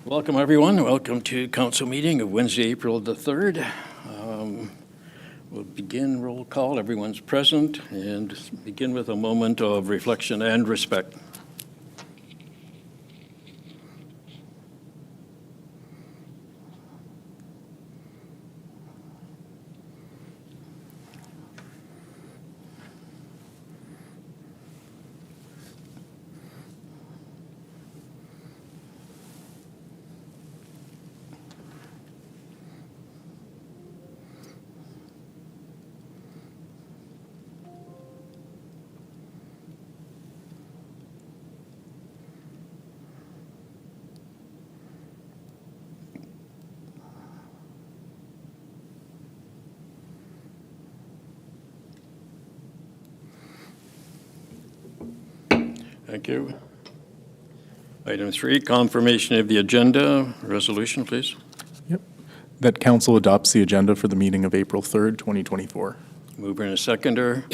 Welcome, everyone. Welcome to council meeting of Wednesday, April the 3rd. We'll begin roll call. Everyone's present, and begin with a moment of reflection and respect. Thank you. Item 3, confirmation of the agenda. Resolution, please. Yep. That council adopts the agenda for the meeting of April 3rd, 2024. Mover and a seconder.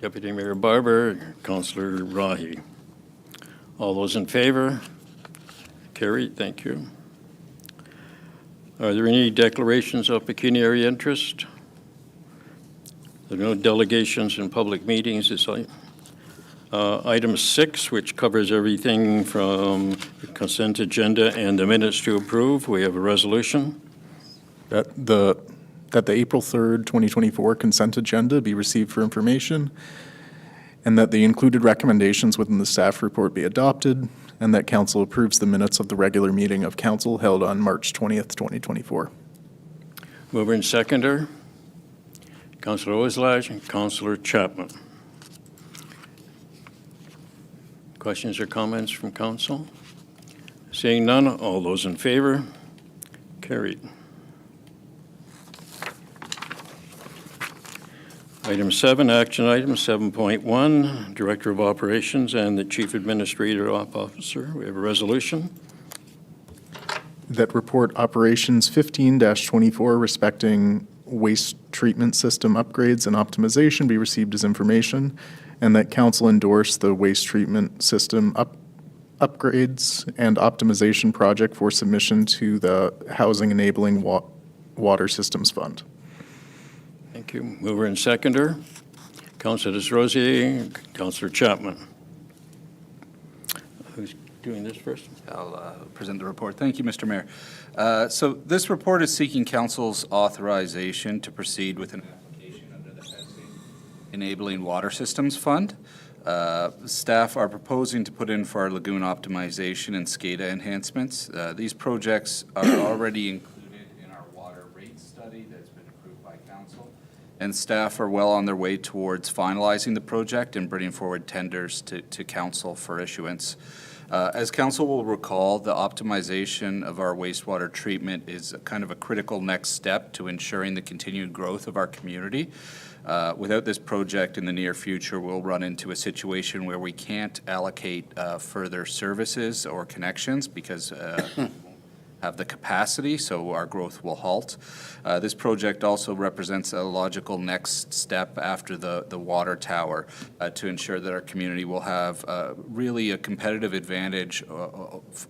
Deputy Mayor Barber, Councillor Rahi. All those in favor? Carried. Thank you. Are there any declarations of pecuniary interest? There are no delegations in public meetings. It's item 6, which covers everything from the consent agenda and the minutes to approve. We have a resolution. That the April 3rd, 2024 consent agenda be received for information, and that the included recommendations within the staff report be adopted, and that council approves the minutes of the regular meeting of council held on March 20th, 2024. Mover and seconder, Councillor Oslage and Councillor Chapman. Questions or comments from council? Seeing none, all those in favor? Carried. Item 7, action item 7.1, Director of Operations and the Chief Administrative Officer. We have a resolution. That report operations 15-24 respecting waste treatment system upgrades and optimization be received as information, and that council endorse the waste treatment system upgrades and optimization project for submission to the Housing Enabling Water Systems Fund. Thank you. Mover and seconder, Councillor Desrosiers, Councillor Chapman. Who's doing this first? I'll present the report. Thank you, Mr. Mayor. So this report is seeking council's authorization to proceed with an application under the Housing Enabling Water Systems Fund. Staff are proposing to put in for our lagoon optimization and SCADA enhancements. These projects are already included in our water rate study that's been approved by council, and staff are well on their way towards finalizing the project and bringing forward tenders to council for issuance. As council will recall, the optimization of our wastewater treatment is kind of a critical next step to ensuring the continued growth of our community. Without this project in the near future, we'll run into a situation where we can't allocate further services or connections because we won't have the capacity, so our growth will halt. This project also represents a logical next step after the water tower to ensure that our community will have really a competitive advantage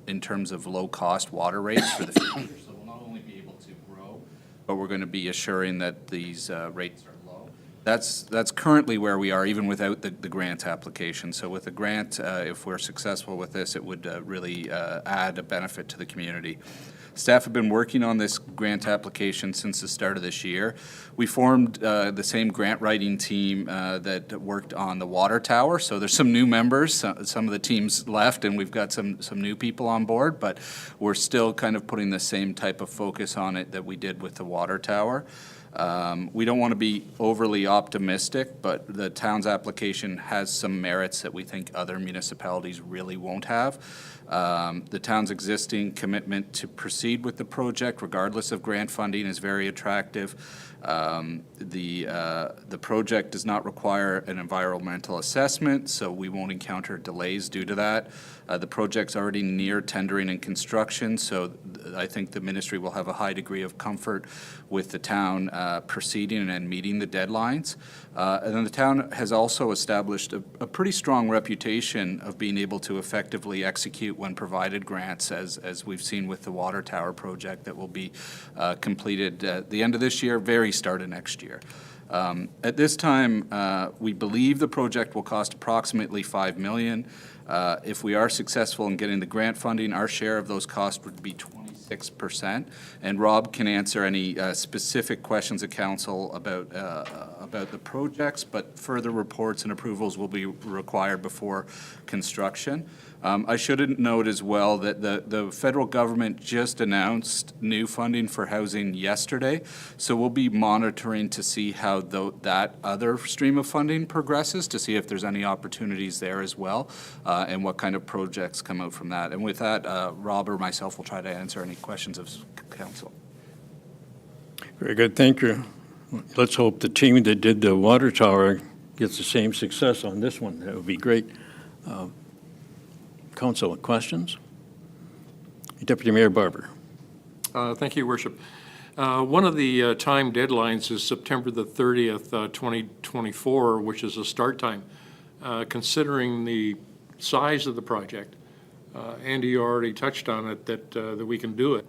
in terms of low-cost water rates for the future. So we'll not only be able to grow, but we're going to be assuring that these rates are low. That's currently where we are, even without the grant application. So with the grant, if we're successful with this, it would really add a benefit to the community. Staff have been working on this grant application since the start of this year. We formed the same grant writing team that worked on the water tower. So there's some new members. Some of the teams left, and we've got some new people on board, but we're still kind of putting the same type of focus on it that we did with the water tower. We don't want to be overly optimistic, but the town's application has some merits that we think other municipalities really won't have. The town's existing commitment to proceed with the project, regardless of grant funding, is very attractive. The project does not require an environmental assessment, so we won't encounter delays due to that. The project's already near tendering and construction, so I think the ministry will have a high degree of comfort with the town proceeding and meeting the deadlines. And then the town has also established a pretty strong reputation of being able to effectively execute when provided grants, as we've seen with the water tower project that will be completed at the end of this year, very start of next year. At this time, we believe the project will cost approximately $5 million. If we are successful in getting the grant funding, our share of those costs would be 26%. And Rob can answer any specific questions of council about the projects, but further reports and approvals will be required before construction. I should note as well that the federal government just announced new funding for housing yesterday, so we'll be monitoring to see how that other stream of funding progresses, to see if there's any opportunities there as well, and what kind of projects come out from that. And with that, Rob or myself will try to answer any questions of council. Very good, thank you. Let's hope the team that did the water tower gets the same success on this one. That would be great. Council, questions? Deputy Mayor Barber. Thank you, Worship. One of the time deadlines is September the 30th, 2024, which is a start time. Considering the size of the project, Andy, you already touched on it, that we can do it.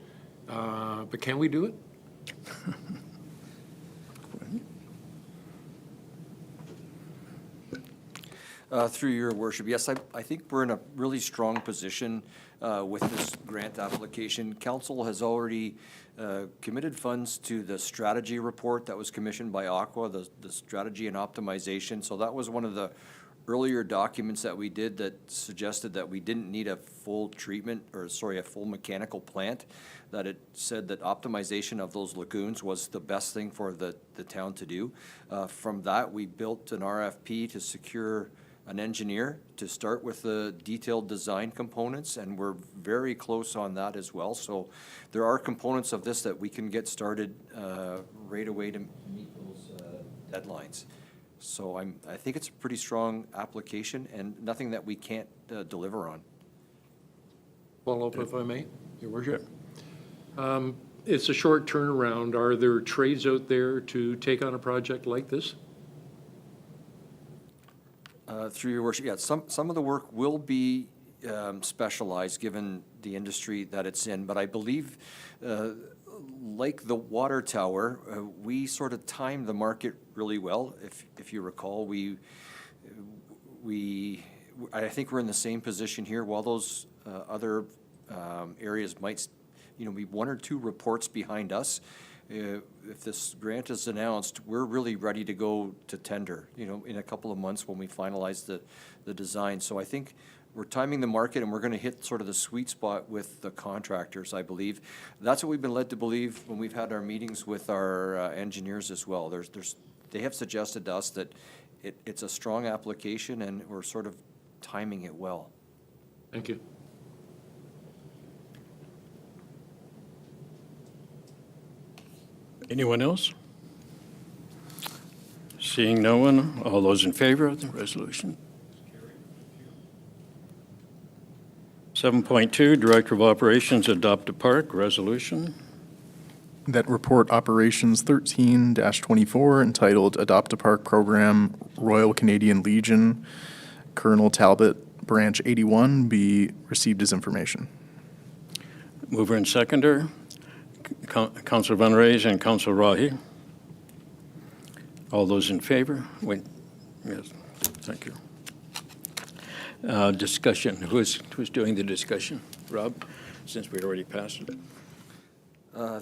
But can we do it? Through your worship, yes, I think we're in a really strong position with this grant application. Council has already committed funds to the strategy report that was commissioned by Aqua, the strategy and optimization. So that was one of the earlier documents that we did that suggested that we didn't need a full treatment, or sorry, a full mechanical plant, that it said that optimization of those lagoons was the best thing for the town to do. From that, we built an RFP to secure an engineer to start with the detailed design components, and we're very close on that as well. So there are components of this that we can get started right away to meet those deadlines. So I think it's a pretty strong application and nothing that we can't deliver on. Follow up, if I may, Your Worship. It's a short turnaround. Are there trades out there to take on a project like this? Through your worship, yeah, some of the work will be specialized given the industry that it's in, but I believe, like the water tower, we sort of timed the market really well. If you recall, I think we're in the same position here. While those other areas might, be one or two reports behind us, if this grant is announced, we're really ready to go to tender, in a couple of months when we finalize the design. So I think we're timing the market, and we're going to hit sort of the sweet spot with the contractors, I believe. That's what we've been led to believe when we've had our meetings with our engineers as well. They have suggested to us that it's a strong application, and we're sort of timing it well. Thank you. Anyone else? Seeing no one, all those in favor of the resolution? 7.2, Director of Operations, Adopt a Park Resolution. That report Operations 13-24 entitled Adopt a Park Program, Royal Canadian Legion, Colonel Talbot, Branch 81, be received as information. Mover and seconder, Councilor Van Raes and Councilor Rahi. All those in favor? Wait, yes, thank you. Discussion, who's doing the discussion? Rob, since we already passed it.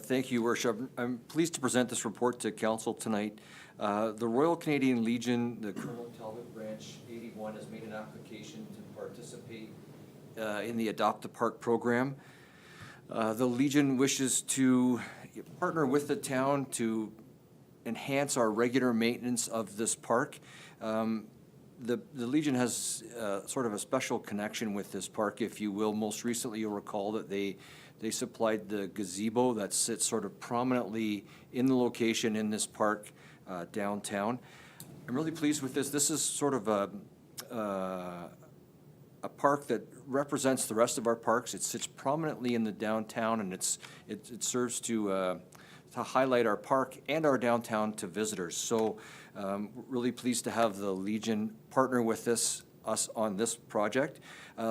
Thank you, Worship. I'm pleased to present this report to Council tonight. The Royal Canadian Legion, the Colonel Talbot Branch 81, has made an application to participate in the Adopt a Park program. The Legion wishes to partner with the town to enhance our regular maintenance of this park. The Legion has sort of a special connection with this park, if you will. Most recently, you'll recall that they They supplied the gazebo that sits sort of prominently in the location in this park downtown. I'm really pleased with this. This is sort of a park that represents the rest of our parks. It sits prominently in the downtown, and it serves to highlight our park and our downtown to visitors. So really pleased to have the Legion partner with us on this project.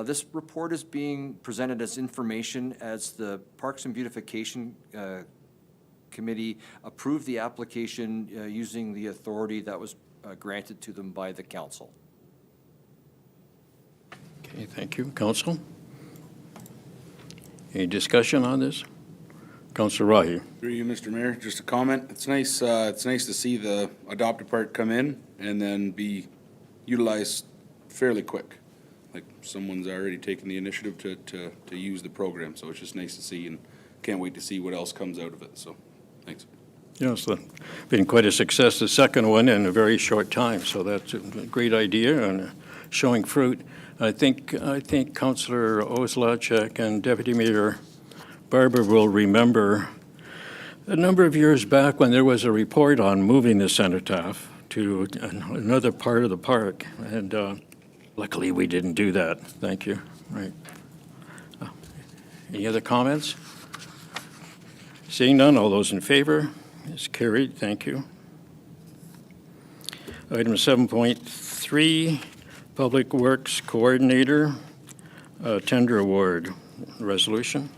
This report is being presented as information as the Parks and Beautification Committee approved the application using the authority that was granted to them by the council. Okay, thank you. Council? Any discussion on this? Councilor Rahi? Through you, Mr. Mayor, just a comment. It's nice to see the adopted part come in and then be utilized fairly quick. Like someone's already taken the initiative to use the program, so it's just nice to see and can't wait to see what else comes out of it, so, thanks. Yes, been quite a success, the second one in a very short time, so that's a great idea and showing fruit. I think Councillor Oslachek and Deputy Mayor Barber will remember a number of years back when there was a report on moving the cenotaph to another part of the park, and luckily we didn't do that. Thank you. Right. Any other comments? Seeing none, all those in favor? It's carried. Thank you. Item 7.3, Public Works Coordinator, Tender Award Resolution.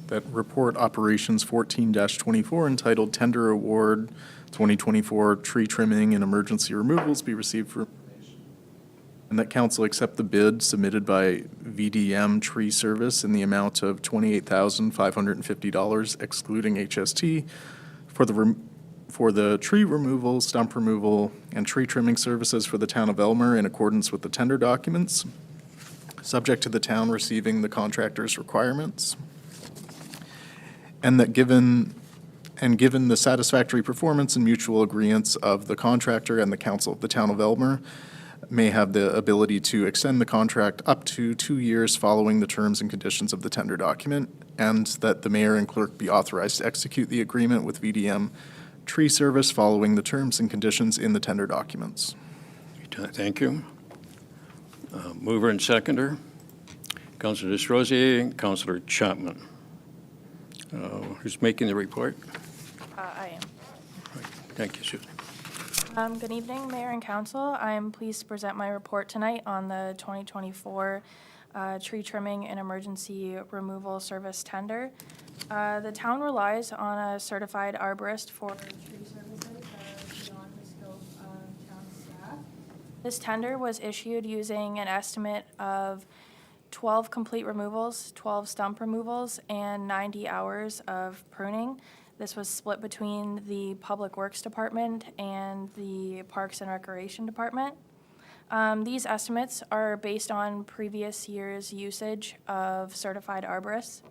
That report operations 14-24 entitled Tender Award 2024 Tree Trimming and Emergency Removals be received for information. And that council accept the bid submitted by VDM Tree Service in the amount of $28,550 excluding HST for the tree removal, stump removal, and tree trimming services for the town of Elmer in accordance with the tender documents, subject to the town receiving the contractor's requirements. And that given the satisfactory performance and mutual agreeance of the contractor and the council of the town of Elmer, may have the ability to extend the contract up to 2 years following the terms and conditions of the tender document, and that the mayor and clerk be authorized to execute the agreement with VDM Tree Service following the terms and conditions in the tender documents. Thank you. Mover and seconder, Councillor Desrosiers and Councillor Chapman. Who's making the report? I am. Thank you, Susan. Good evening, Mayor and Council. I am pleased to present my report tonight on the 2024 tree trimming and emergency removal service tender. The town relies on a certified arborist for tree services that are beyond the scope of town staff. This tender was issued using an estimate of 12 complete removals, 12 stump removals, and 90 hours of pruning. This was split between the Public Works Department and the Parks and Recreation Department. These estimates are based on previous year's usage of certified arborists.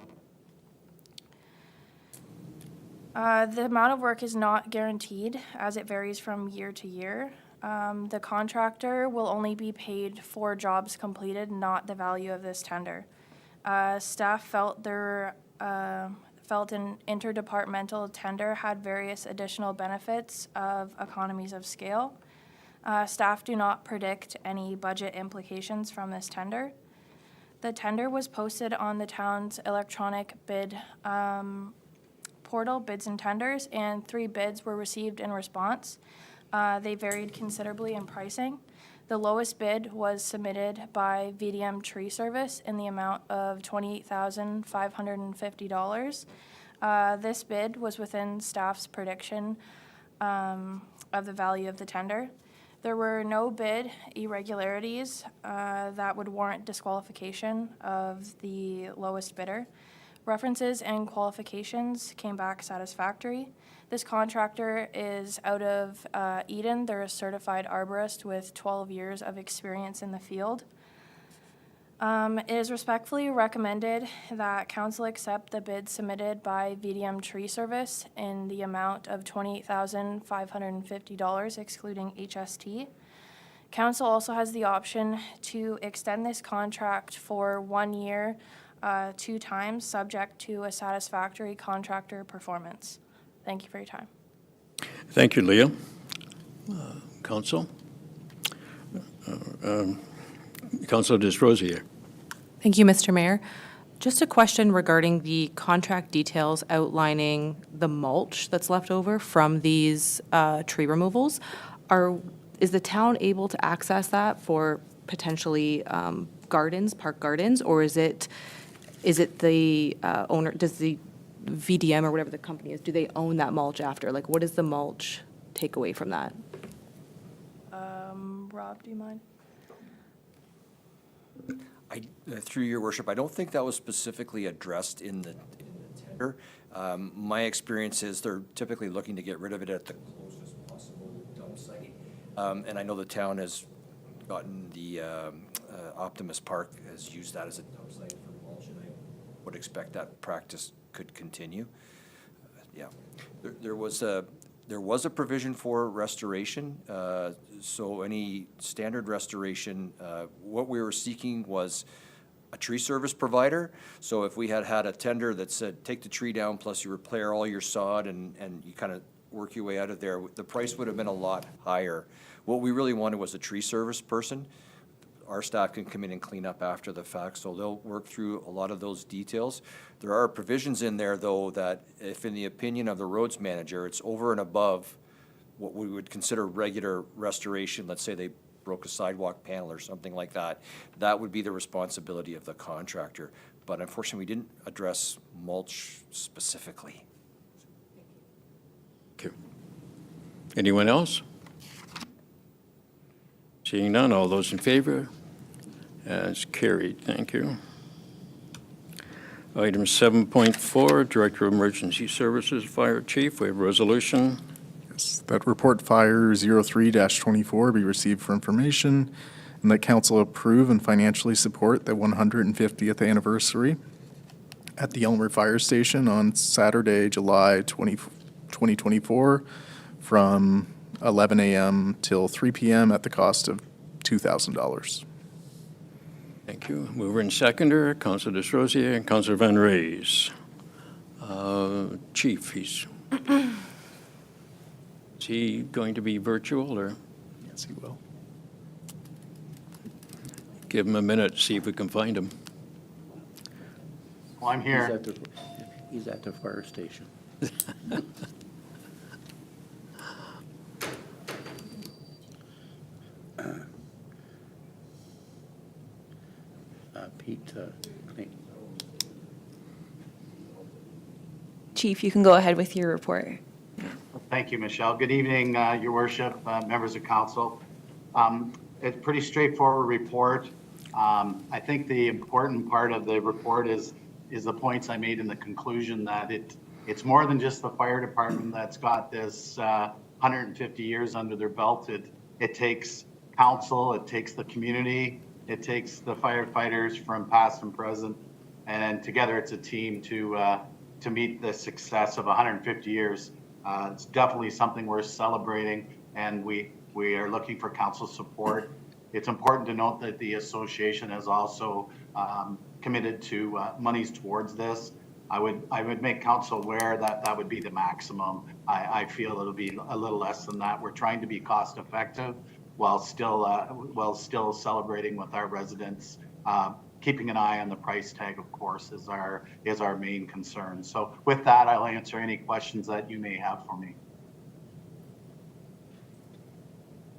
The amount of work is not guaranteed as it varies from year to year. The contractor will only be paid for jobs completed, not the value of this tender. Staff felt an interdepartmental tender had various additional benefits of economies of scale. Staff do not predict any budget implications from this tender. The tender was posted on the town's electronic bid portal, Bids and Tenders, and 3 bids were received in response. They varied considerably in pricing. The lowest bid was submitted by VDM Tree Service in the amount of $28,550. This bid was within staff's prediction of the value of the tender. There were no bid irregularities that would warrant disqualification of the lowest bidder. References and qualifications came back satisfactory. This contractor is out of Eden. They're a certified arborist with 12 years of experience in the field. It is respectfully recommended that council accept the bid submitted by VDM Tree Service in the amount of $28,550, excluding HST. Council also has the option to extend this contract for 1 year 2 times, subject to a satisfactory contractor performance. Thank you for your time. Thank you, Leah. Council? Councilor Desrosiers. Thank you, Mr. Mayor. Just a question regarding the contract details outlining the mulch that's left over from these tree removals. Is the town able to access that for potentially gardens, park gardens, or is it the owner, does the VDM or whatever the company is, do they own that mulch after? Like, what is the mulch take away from that? Rob, do you mind? Through your worship, I don't think that was specifically addressed in the tender. My experience is they're typically looking to get rid of it at the closest possible dump site. And I know the town has gotten the Optimus Park has used that as a dump site for mulch, and I would expect that practice could continue. Yeah, there was a provision for restoration. So any standard restoration, what we were seeking was a tree service provider. So if we had a tender that said, take the tree down, plus you repair all your sod and you kind of work your way out of there, the price would have been a lot higher. What we really wanted was a tree service person. Our staff can come in and clean up after the fact, so they'll work through a lot of those details. There are provisions in there, though, that if in the opinion of the roads manager, it's over and above what we would consider regular restoration, let's say they broke a sidewalk panel or something like that, that would be the responsibility of the contractor. But unfortunately, we didn't address mulch specifically. Okay. Anyone else? Seeing none, all those in favor? As carried, thank you. Item 7.4, Director of Emergency Services, Fire Chief, we have a resolution. Yes, that report fire 03-24 be received for information, and that council approve and financially support the 150th anniversary at the Elmer Fire Station on Saturday, July 2024, from 11 a.m. till 3 p.m. at the cost of $2,000. Thank you. Mover and seconder, Councilor Desrosiers and Councilor Van Raes. Chief, is he going to be virtual, or Yes, he will. give him a minute, see if we can find him? Well, I'm here. He's at the fire station. Pete, Chief, you can go ahead with your report. Thank you, Michelle. Good evening, Your Worship, members of council. It's a pretty straightforward report. I think the important part of the report is the points I made in the conclusion, that it's more than just the fire department that's got this 150 years under their belt. It takes council, it takes the community, it takes the firefighters from past and present, and together it's a team to meet the success of 150 years. It's definitely something worth celebrating, and we are looking for council support. It's important to note that the association has also committed to monies towards this. I would make council aware that that would be the maximum. I feel it'll be a little less than that. We're trying to be cost effective while still celebrating with our residents. Keeping an eye on the price tag, of course, is our main concern. So with that, I'll answer any questions that you may have for me.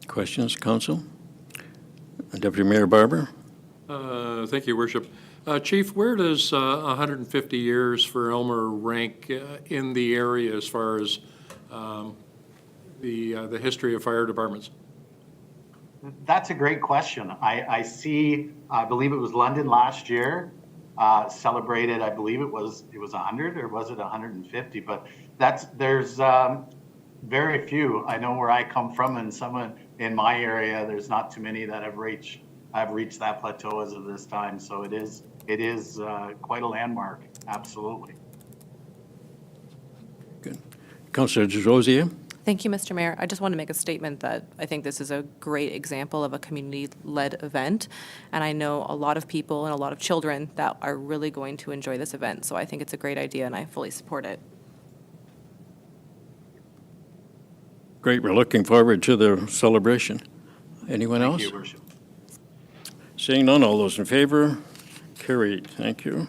Questions, Council? Deputy Mayor Barber? Thank you, Worship. Chief, where does 150 years for Elmer rank in the area as far as the history of fire departments? That's a great question. I see, I believe it was London last year, celebrated, I believe it was 100, or was it 150? But there's very few. I know where I come from, and someone in my area, there's not too many that have reached that plateau as of this time. So it is quite a landmark, absolutely. Good. Councilor Desrosiers? Thank you, Mr. Mayor. I just want to make a statement that I think this is a great example of a community-led event, and I know a lot of people and a lot of children that are really going to enjoy this event, so I think it's a great idea, and I fully support it. Great, we're looking forward to the celebration. Anyone else? Thank you, Your Worship. Seeing none, all those in favor? Carried, thank you.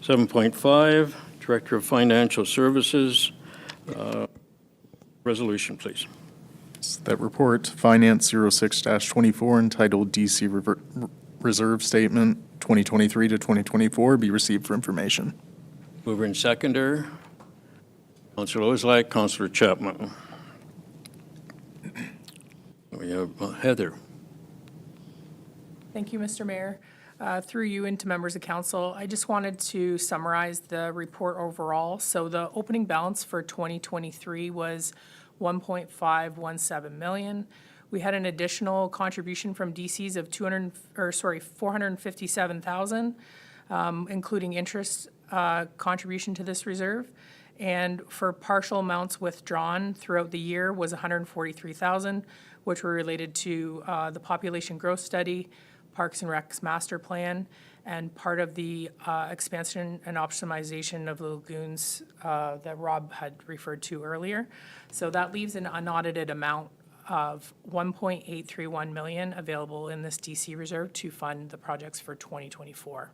7.5, Director of Financial Services. Resolution, please. That report, Finance 06-24, entitled DC Reserve Statement 2023 to 2024, be received for information. Mover and seconder. Councilor Ozlak, Councilor Chapman. We have Heather. Thank you, Mr. Mayor. Through you and to members of council, I just wanted to summarize the report overall. So the opening balance for 2023 was 1.517 million. We had an additional contribution from DCs of 457,000, including interest contribution to this reserve. And for partial amounts withdrawn throughout the year was 143,000, which were related to the population growth study, Parks and Recs master plan, and part of the expansion and optimization of the lagoons that Rob had referred to earlier. So that leaves an unaudited amount of 1.831 million available in this DC reserve to fund the projects for 2024.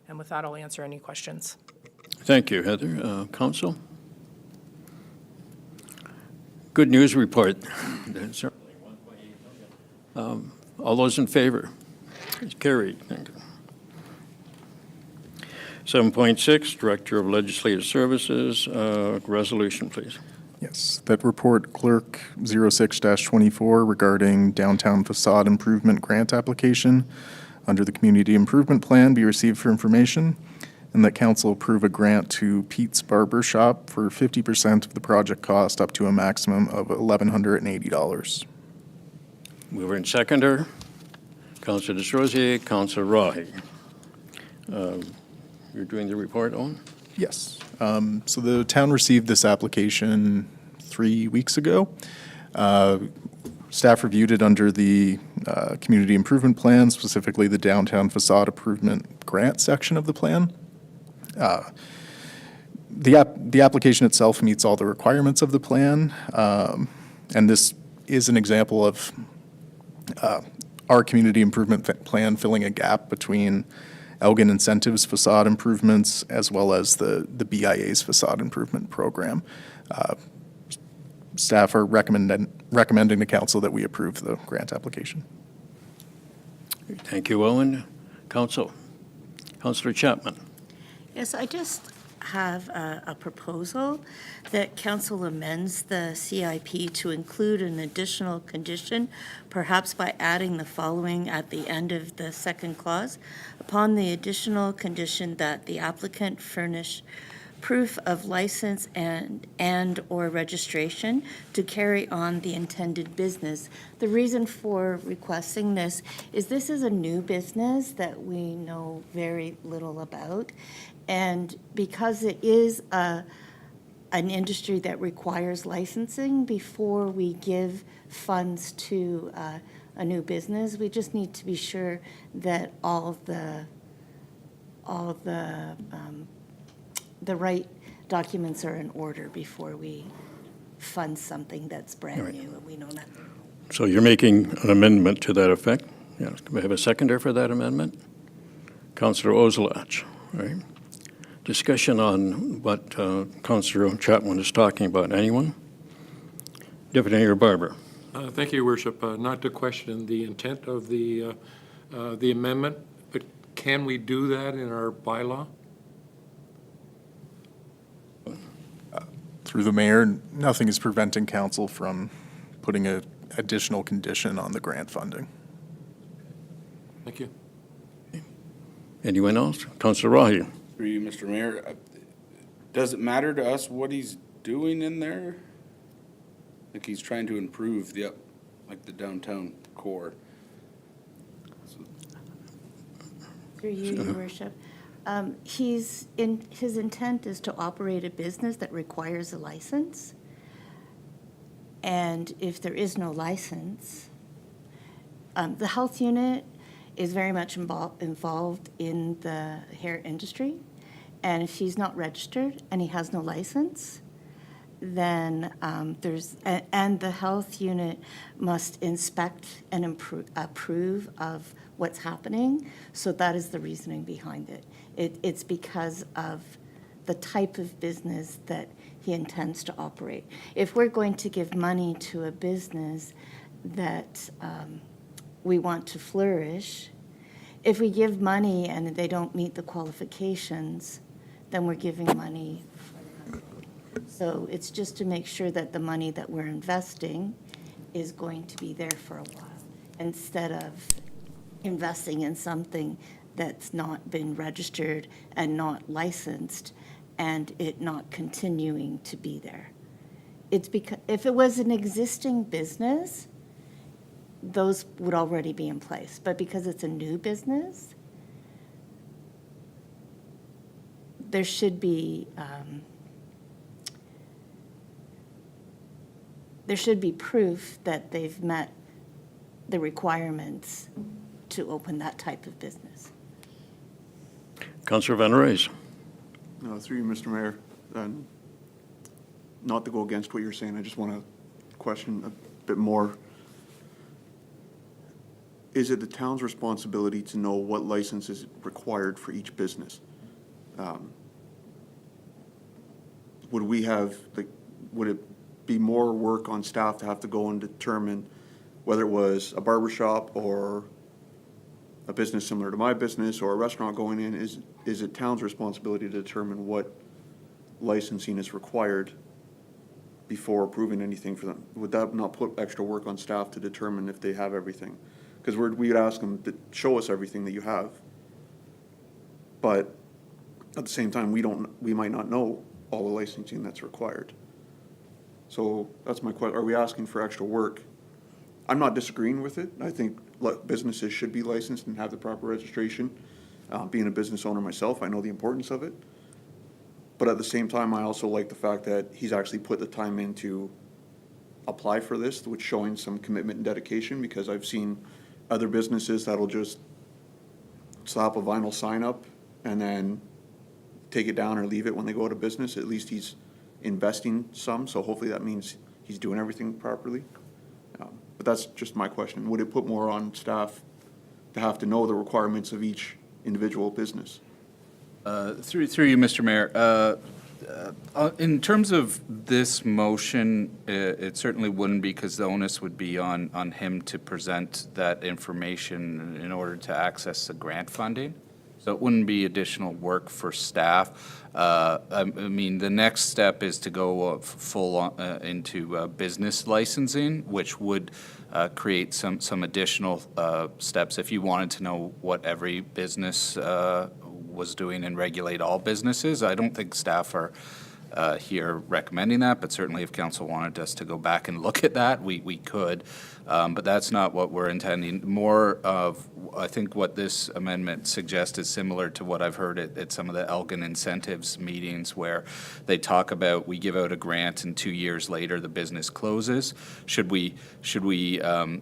And with that, I'll answer any questions. Thank you, Heather. Council? Good news report. All those in favor? It's carried. Thank you. 7.6, Director of Legislative Services. Resolution, please. Yes, that report, Clerk 06-24, regarding downtown facade improvement grant application under the Community Improvement Plan, be received for information, and that council approve a grant to Pete's Barber Shop for 50% of the project cost up to a maximum of $1,180. Mover and seconder. Councilor Desrosiers, Councilor Rahi. You're doing the report on? Yes. So the town received this application 3 weeks ago. Staff reviewed it under the Community Improvement Plan, specifically the Downtown Facade Improvement Grant section of the plan. The application itself meets all the requirements of the plan, and this is an example of our Community Improvement Plan filling a gap between Elgin Incentives facade improvements as well as the BIA's facade improvement program. Staff are recommending to council that we approve the grant application. Thank you, Owen. Council. Councilor Chapman. Yes, I just have a proposal that council amends the CIP to include an additional condition, perhaps by adding the following at the end of the second clause. Upon the additional condition that the applicant furnish proof of license and/or registration to carry on the intended business. The reason for requesting this is a new business that we know very little about. And because it is an industry that requires licensing before we give funds to a new business, we just need to be sure that all the right documents are in order before we fund something that's brand Right. new and we know nothing. So you're making an amendment to that effect? Yes. Can we have a seconder for that amendment? Councilor Ozlach, right? Discussion on what Councilor Chapman is talking about. Anyone? Deputy Mayor Barber. Thank you, Your Worship. Not to question the intent of the amendment, but can we do that in our bylaw? Through the mayor, nothing is preventing council from putting an additional condition on the grant funding. Thank you. Anyone else? Councilor Rahi. Through you, Mr. Mayor, does it matter to us what he's doing in there? Like he's trying to improve the downtown core. Through you, Your Worship. His intent is to operate a business that requires a license. And if there is no license, the health unit is very much involved in the hair industry. And if he's not registered and he has no license, then and the health unit must inspect and approve of what's happening. So that is the reasoning behind it. It's because of the type of business that he intends to operate. If we're going to give money to a business that we want to flourish, if we give money and they don't meet the qualifications, then we're giving money. So it's just to make sure that the money that we're investing is going to be there for a while, instead of investing in something that's not been registered and not licensed, and it not continuing to be there. It's because if it was an existing business, those would already be in place. But because it's a new business, there should be proof that they've met the requirements to open that type of business. Councillor Van Raes. Through you, Mr. Mayor, and not to go against what you're saying, I just want to question a bit more. Is it the town's responsibility to know what license is required for each business? Would we have, would it be more work on staff to have to go and determine whether it was a barber shop or a business similar to my business or a restaurant going in? Is it town's responsibility to determine what licensing is required before approving anything for them? Would that not put extra work on staff to determine if they have everything? Because we would ask them to show us everything that you have, but at the same time, we might not know all the licensing that's required. So that's my question. Are we asking for extra work? I'm not disagreeing with it. I think businesses should be licensed and have the proper registration. Being a business owner myself, I know the importance of it. But at the same time, I also like the fact that he's actually put the time in to apply for this, which showing some commitment and dedication, because I've seen other businesses that'll just slap a vinyl sign up and then take it down or leave it when they go out of business. At least he's investing some, so hopefully that means he's doing everything properly. But that's just my question. Would it put more on staff to have to know the requirements of each individual business? Through you, Mr. Mayor, in terms of this motion, it certainly wouldn't, because the onus would be on him to present that information in order to access the grant funding. So it wouldn't be additional work for staff. I mean, the next step is to go full into business licensing, which would create some additional steps if you wanted to know what every business was doing and regulate all businesses. I don't think staff are here recommending that, but certainly if council wanted us to go back and look at that, we could. But that's not what we're intending. More of, I think what this amendment suggests is similar to what I've heard at some of the Elgin incentives meetings, where they talk about, we give out a grant and 2 years later the business closes. Should we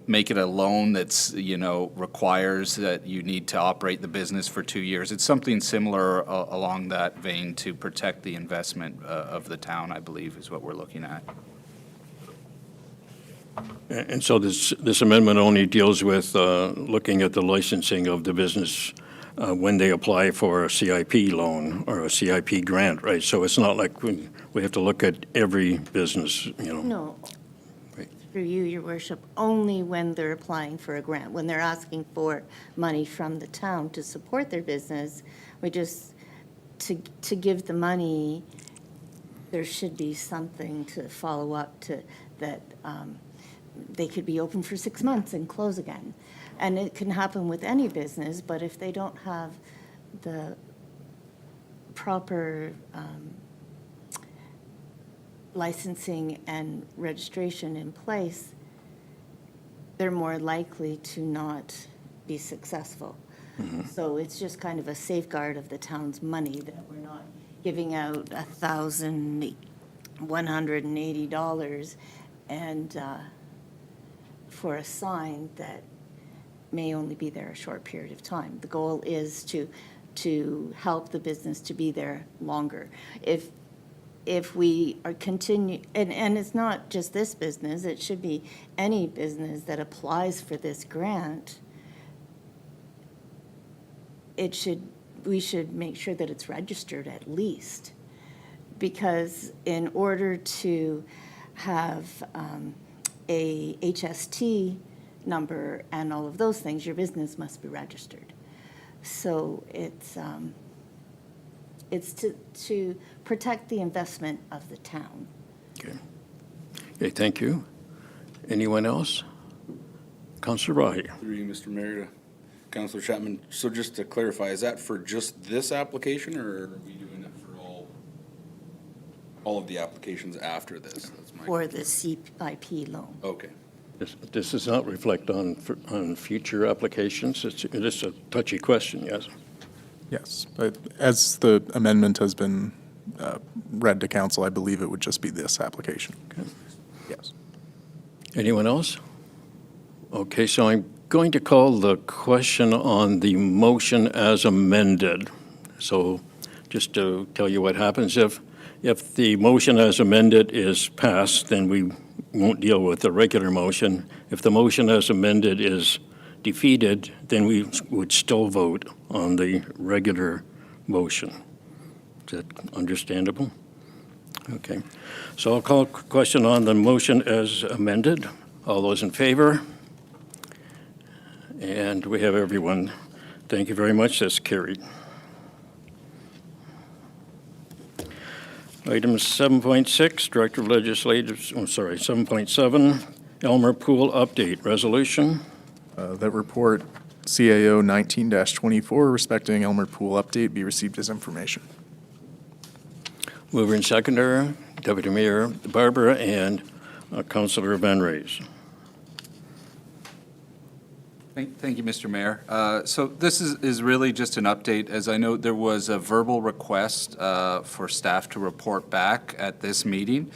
make it a loan that's, requires that you need to operate the business for 2 years? It's something similar along that vein to protect the investment of the town, I believe, is what we're looking at. And so this amendment only deals with looking at the licensing of the business when they apply for a CIP loan or a CIP grant, right? So it's not like we have to look at every business, No. Right. Through you, Your Worship, only when they're applying for a grant, when they're asking for money from the town to support their business, we just, to give the money, there should be something to follow up to that. They could be open for 6 months and close again. And it can happen with any business, but if they don't have the proper licensing and registration in place, they're more likely to not be successful. Mm-hmm. So it's just kind of a safeguard of the town's money, that we're not giving out $1,180 and for a sign that may only be there a short period of time. The goal is to help the business to be there longer. If we are continue, and it's not just this business, it should be any business that applies for this grant, we should make sure that it's registered at least. Because in order to have a HST number and all of those things, your business must be registered. So it's to protect the investment of the town. Okay. Okay, thank you. Anyone else? Councillor Rahi. Through you, Mr. Mayor, to Councillor Chapman. So just to clarify, is that for just this application, or are we doing it for all of the applications after this? That's my. For the CIP loan. Okay. This does not reflect on future applications. It is a touchy question, yes. Yes, but as the amendment has been read to council, I believe it would just be this application. Okay. Yes. Anyone else? Okay, so I'm going to call the question on the motion as amended. So just to tell you what happens, if the motion as amended is passed, then we won't deal with the regular motion. If the motion as amended is defeated, then we would still vote on the regular motion. Is that understandable? Okay. So I'll call question on the motion as amended. All those in favor? And we have everyone. Thank you very much. That's carried. Item 7.6, Director of Legislative, 7.7, Elmer Pool Update Resolution. That report CAO 19-24 respecting Elmer Pool update be received as information. Mover and seconder, Deputy Mayor Barber and Councillor Van Raes. Thank you, Mr. Mayor. So this is really just an update. As I know, there was a verbal request for staff to report back at this meeting.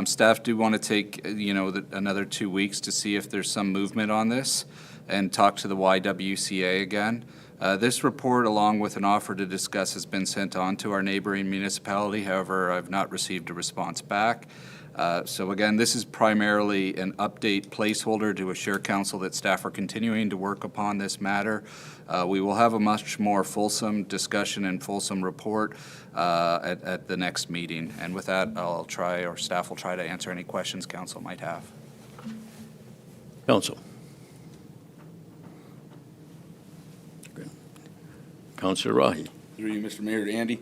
Staff do want to take, another 2 weeks to see if there's some movement on this and talk to the YWCA again. This report, along with an offer to discuss, has been sent on to our neighboring municipality. However, I've not received a response back. So again, this is primarily an update placeholder to assure council that staff are continuing to work upon this matter. We will have a much more fulsome discussion and fulsome report at the next meeting. And with that, staff will try to answer any questions council might have. Council. Councillor Rahi. Through you, Mr. Mayor, to Andy,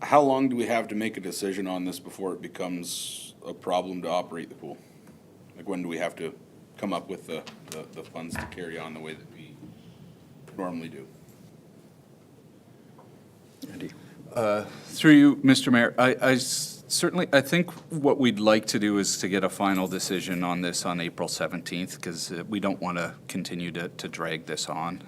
how long do we have to make a decision on this before it becomes a problem to operate the pool? Like, when do we have to come up with the funds to carry on the way that we normally do? Andy. Through you, Mr. Mayor, I think what we'd like to do is to get a final decision on this on April 17th, because we don't want to continue to drag this on.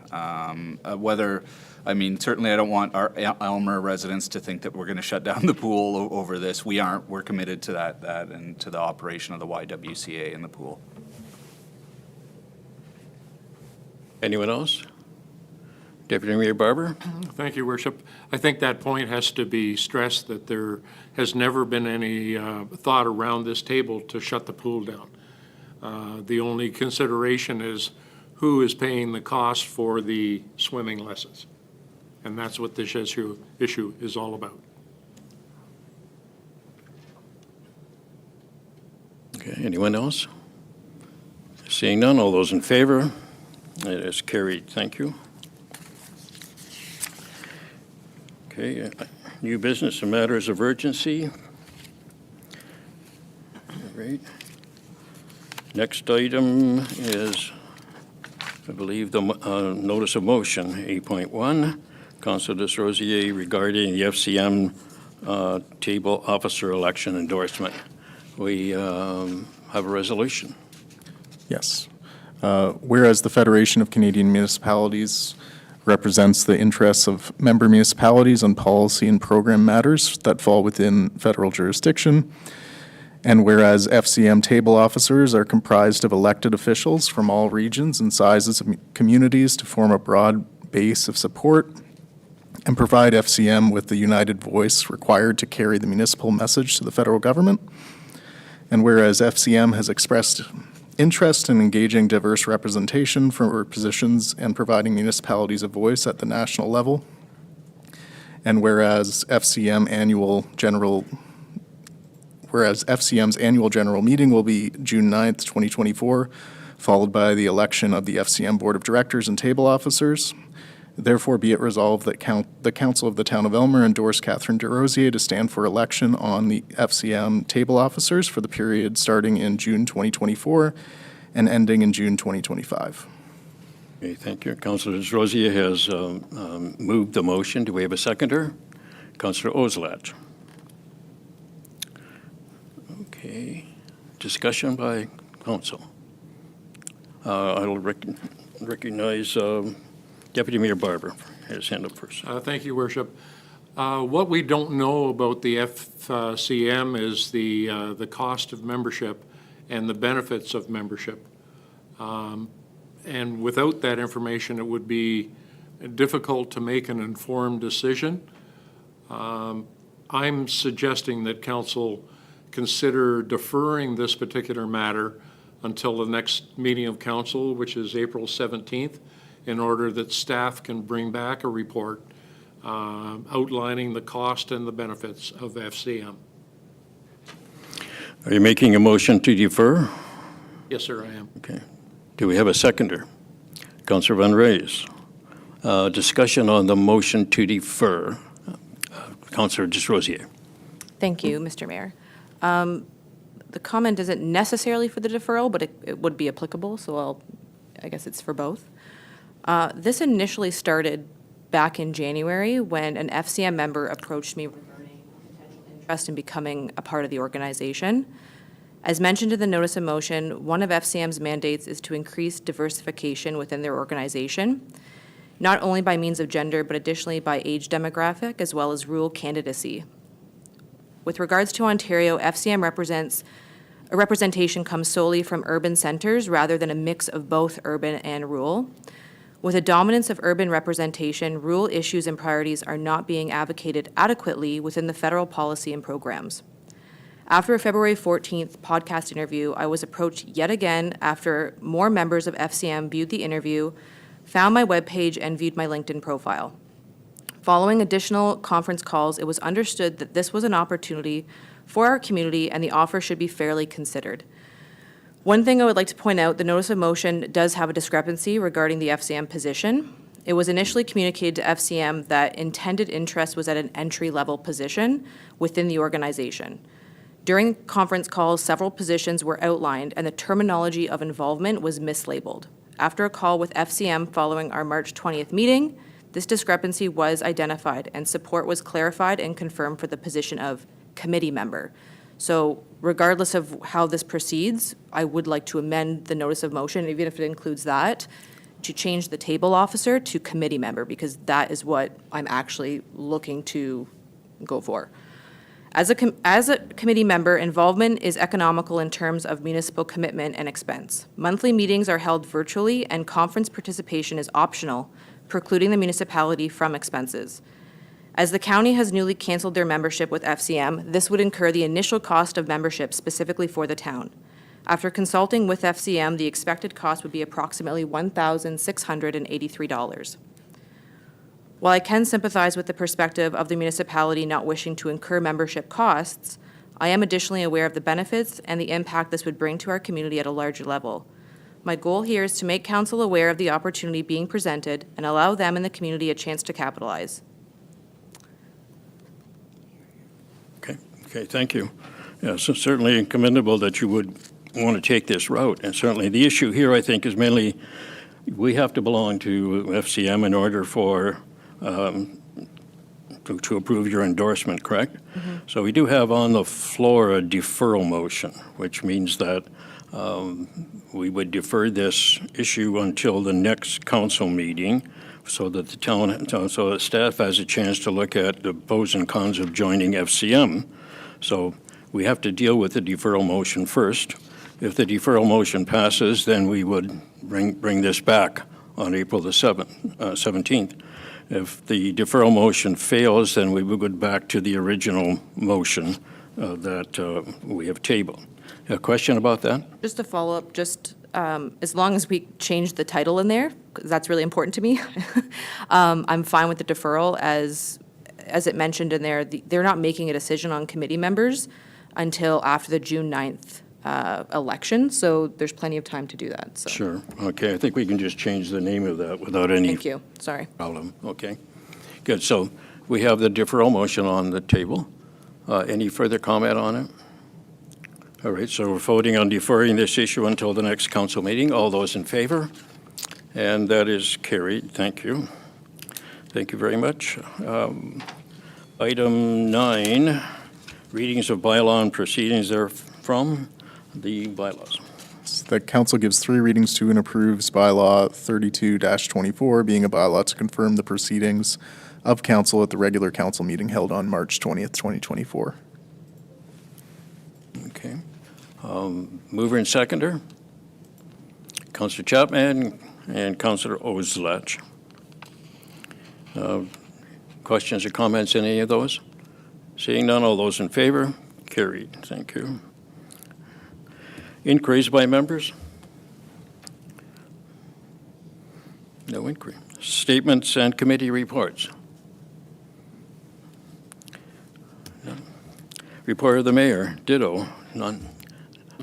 Certainly I don't want our Elmer residents to think that we're going to shut down the pool over this. We aren't. We're committed to that and to the operation of the YWCA in the pool. Anyone else? Deputy Mayor Barber? Thank you, Worship. I think that point has to be stressed, that there has never been any thought around this table to shut the pool down. The only consideration is who is paying the cost for the swimming lessons. And that's what this issue is all about. Okay, anyone else? Seeing none, all those in favor? It is carried. Thank you. Okay, new business and matters of urgency. All right. Next item is, I believe, the notice of motion, 8.1. Councilor Desrosiers regarding the FCM table officer election endorsement. We have a resolution. Yes. Whereas the Federation of Canadian Municipalities represents the interests of member municipalities on policy and program matters that fall within federal jurisdiction. And whereas FCM table officers are comprised of elected officials from all regions and sizes of communities to form a broad base of support and provide FCM with the united voice required to carry the municipal message to the federal government. And whereas FCM has expressed interest in engaging diverse representation for positions and providing municipalities a voice at the national level. And whereas FCM's annual general meeting will be June 9th, 2024, followed by the election of the FCM Board of Directors and table officers. Therefore, be it resolved that the Council of the Town of Elmer endorse Catherine DesRosiers to stand for election on the FCM table officers for the period starting in June 2024 and ending in June 2025. Okay, thank you. Councillor DesRosiers has moved the motion. Do we have a seconder? Councillor Oslach. Okay. Discussion by council. I'll recognize Deputy Mayor Barber has his hand up first. Thank you, Worship. What we don't know about the FCM is the cost of membership and the benefits of membership. And without that information, it would be difficult to make an informed decision. I'm suggesting that council consider deferring this particular matter until the next meeting of council, which is April 17th, in order that staff can bring back a report outlining the cost and the benefits of FCM. Are you making a motion to defer? Yes, sir, I am. Okay. Do we have a seconder? Councillor Van Raes. Discussion on the motion to defer. Councillor DesRosiers. Thank you, Mr. Mayor. The comment isn't necessarily for the deferral, but it would be applicable, so I guess it's for both. This initially started back in January when an FCM member approached me regarding potential interest in becoming a part of the organization. As mentioned in the notice of motion, one of FCM's mandates is to increase diversification within their organization, not only by means of gender, but additionally by age demographic, as well as rural candidacy. With regards to Ontario, FCM representation comes solely from urban centres rather than a mix of both urban and rural. With a dominance of urban representation, rural issues and priorities are not being advocated adequately within the federal policy and programs. After a February 14th podcast interview, I was approached yet again after more members of FCM viewed the interview, found my webpage, and viewed my LinkedIn profile. Following additional conference calls, it was understood that this was an opportunity for our community and the offer should be fairly considered. One thing I would like to point out, the notice of motion does have a discrepancy regarding the FCM position. It was initially communicated to FCM that intended interest was at an entry-level position within the organization. During conference calls, several positions were outlined and the terminology of involvement was mislabeled. After a call with FCM following our March 20th meeting, this discrepancy was identified and support was clarified and confirmed for the position of committee member. So regardless of how this proceeds, I would like to amend the notice of motion, even if it includes that, to change the table officer to committee member, because that is what I'm actually looking to go for. As a committee member, involvement is economical in terms of municipal commitment and expense. Monthly meetings are held virtually and conference participation is optional, precluding the municipality from expenses. As the county has newly canceled their membership with FCM, this would incur the initial cost of membership specifically for the town. After consulting with FCM, the expected cost would be approximately $1,683. While I can sympathize with the perspective of the municipality not wishing to incur membership costs, I am additionally aware of the benefits and the impact this would bring to our community at a larger level. My goal here is to make council aware of the opportunity being presented and allow them and the community a chance to capitalize. Okay, thank you. Yeah, so certainly commendable that you would want to take this route. And certainly the issue here, I think, is mainly we have to belong to FCM in order for to approve your endorsement, correct? Mm-hmm. So we do have on the floor a deferral motion, which means that we would defer this issue until the next council meeting so that so the staff has a chance to look at the pros and cons of joining FCM. So we have to deal with the deferral motion first. If the deferral motion passes, then we would bring this back on April the 17th. If the deferral motion fails, then we would go back to the original motion that we have tabled. A question about that? Just to follow up, as long as we change the title in there, 'cause that's really important to me, I'm fine with the deferral as it mentioned in there, they're not making a decision on committee members until after the June 9th election, so there's plenty of time to do that, so. Sure. Okay, I think we can just change the name of that without any Thank you, sorry. problem. Okay, good. So we have the deferral motion on the table. Any further comment on it? All right, so we're voting on deferring this issue until the next council meeting. All those in favor? And that is carried. Thank you. Thank you very much. Item 9, readings of bylaw and proceedings therefrom, the bylaws. The council gives 3 readings to and approves bylaw 32-24, being a bylaw to confirm the proceedings of council at the regular council meeting held on March 20th, 2024. Okay. Mover and seconder, Councillor Chapman and Councillor Oslach. Questions or comments on any of those? Seeing none, all those in favor? Carried. Thank you. Inquiries by members? No inquiry. Statements and committee reports? None. Report of the mayor, ditto, none.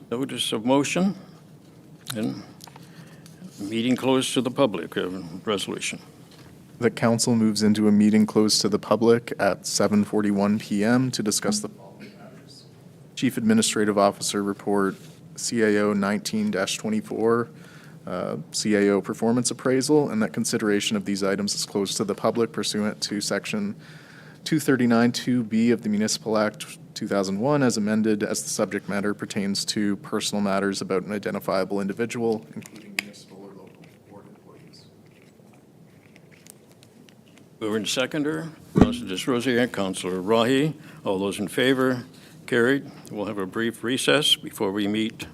Notice of motion, and meeting closed to the public, resolution. The council moves into a meeting closed to the public at 7:41 PM to discuss the following matters. Chief Administrative Officer Report, CAO 19-24, CAO Performance Appraisal, and that consideration of these items is closed to the public pursuant to Section 239-2B of the Municipal Act 2001 as amended, as the subject matter pertains to personal matters about an identifiable individual, including municipal or local board employees. Mover and seconder, Councillor Desrosiers and Councillor Rahi. All those in favor? Carried. We'll have a brief recess before we meet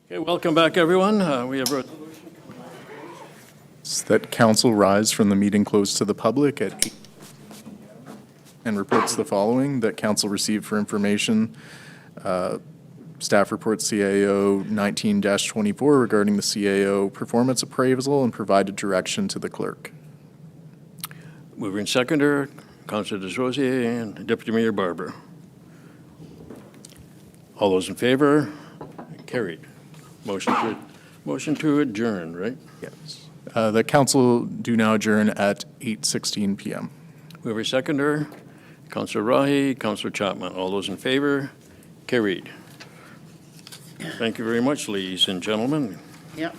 Okay, welcome back, everyone. We have That council rise from the meeting closed to the public at 8 and reports the following, that council received for information, staff report CAO 19-24 regarding the CAO performance appraisal and provided direction to the clerk. mover and seconder, Councilor Desrosiers and Deputy Mayor Barber. All those in favor? Carried. Motion to adjourn, right? Yes. The council do now adjourn at 8:16 PM. Mover seconder, Councilor Rahi, Councilor Chapman. All those in favor? Carried. Thank you very much, ladies and gentlemen. Yep.